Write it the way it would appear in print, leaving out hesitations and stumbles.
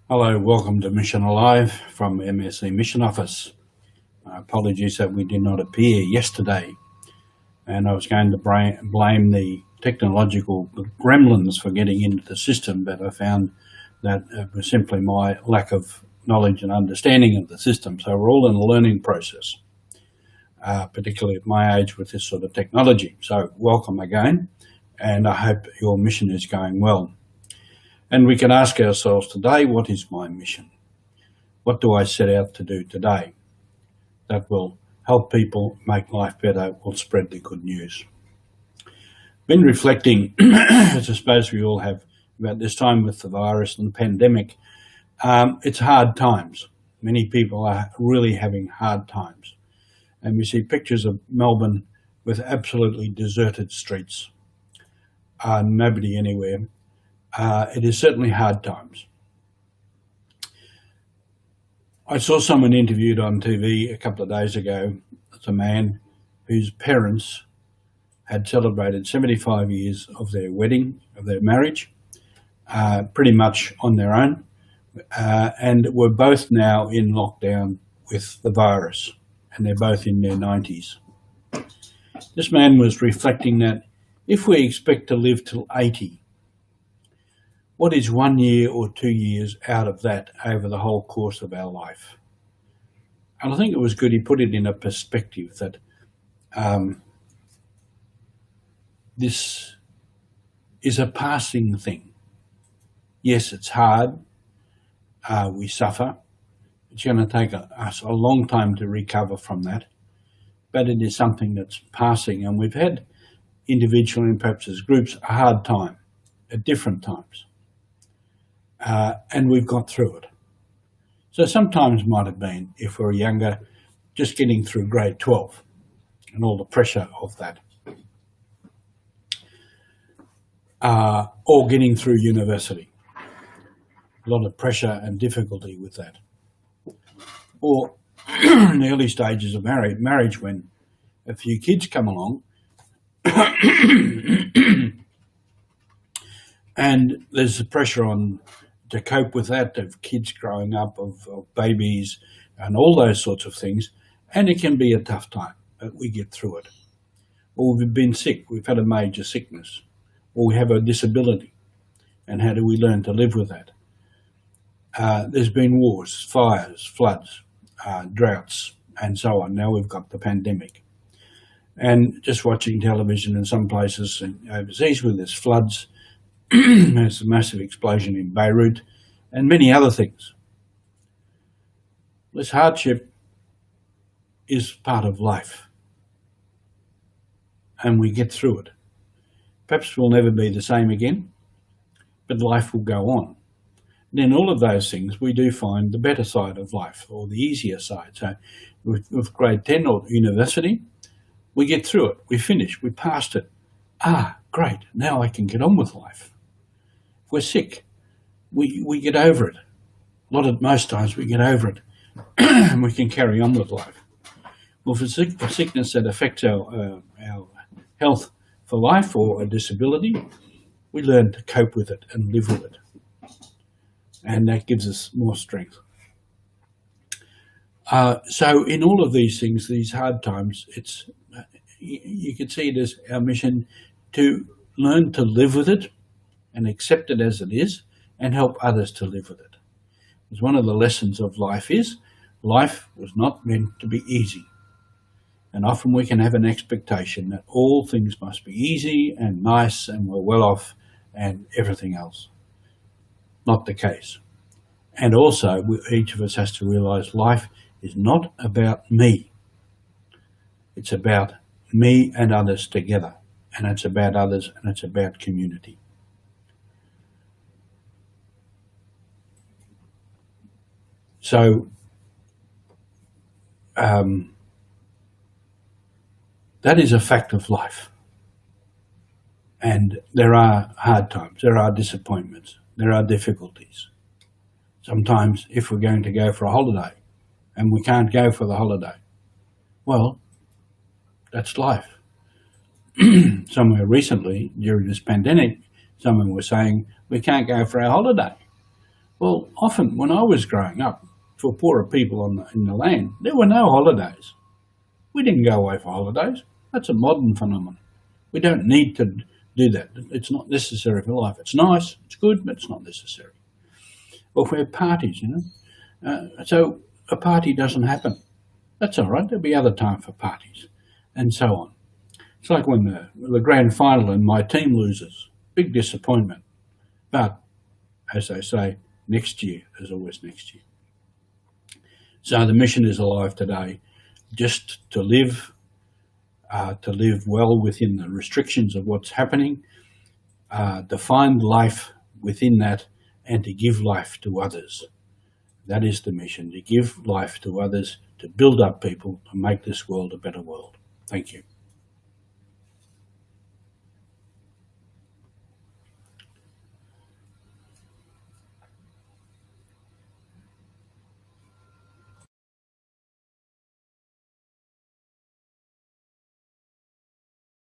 Hello, welcome to Mission Alive from MSC Mission Office. Apologies that we did not appear yesterday, and I was going to blame the technological gremlins for getting into the system, but I found that it was simply my lack of knowledge and understanding of the system. So we're all in a learning process, particularly at my age with this sort of technology. So welcome again, and I hope your mission is going well. And we can ask ourselves today, what is my mission? What do I set out to do today that will help people make life better, will spread the good news? Been reflecting, as I suppose we all have, about this time with the virus and the pandemic. It's hard times. Many people are really having hard times. And we see pictures of Melbourne with absolutely deserted streets. Nobody anywhere. It is certainly hard times. I saw someone interviewed on TV a couple of days ago. It's a man whose parents had celebrated 75 years of their wedding, of their marriage, pretty much on their own, and were both now in lockdown with the virus, and they're both in their 90s. This man was reflecting that if we expect to live till 80, what is 1 year or 2 years out of that over the whole course of our life? And I think it was good he put it in a perspective that this is a passing thing. Yes, it's hard. We suffer. It's going to take us a long time to recover from that. But it is something that's passing. And we've had individually and perhaps as groups a hard time at different times. And we've got through it. So sometimes might have been, if we were younger, just getting through grade 12 and all the pressure of that. Or getting through university. A lot of pressure and difficulty with that. Or in the early stages of marriage when a few kids come along and there's the pressure on to cope with that, of kids growing up, of babies, and all those sorts of things. And it can be a tough time, but we get through it. Or we've been sick, we've had a major sickness, or we have a disability. And how do we learn to live with that? There's been wars, fires, floods, droughts, and so on. Now we've got the pandemic. And just watching television in some places overseas where there's floods, there's a massive explosion in Beirut, and many other things. This hardship is part of life, and we get through it. Perhaps we'll never be the same again, but life will go on. And in all of those things, we do find the better side of life, or the easier side. So with grade 10 or university, we get through it, we finish, we passed it. Great, now I can get on with life. If we're sick, we get over it. Most times we get over it and we can carry on with life. Well, for a sickness that affects our health for life or a disability, we learn to cope with it and live with it. And that gives us more strength. So in all of these things, these hard times, you could see it as our mission to learn to live with it and accept it as it is, and help others to live with it. Because one of the lessons of life is, life was not meant to be easy. And often we can have an expectation that all things must be easy and nice and we're well off and everything else. Not the case. And also, each of us has to realise life is not about me. It's about me and others together. And it's about others and it's about community. So that is a fact of life. And there are hard times, there are disappointments, there are difficulties. Sometimes if we're going to go for a holiday and we can't go for the holiday, well, that's life. Somewhere recently, during this pandemic, someone was saying, we can't go for our holiday. Well, often when I was growing up, for poorer people in the land, there were no holidays. We didn't go away for holidays. That's a modern phenomenon. We don't need to do that. It's not necessary for life. It's nice, it's good, but it's not necessary. Or we have parties, so a party doesn't happen. That's all right. There'll be other time for parties, and so on. It's like when the grand final and my team loses. Big disappointment. But as they say, next year, there's always next year. So the mission is alive today, just to live well within the restrictions of what's happening, to find life within that, and to give life to others. That is the mission, to give life to others, to build up people, to make this world a better world. Thank you.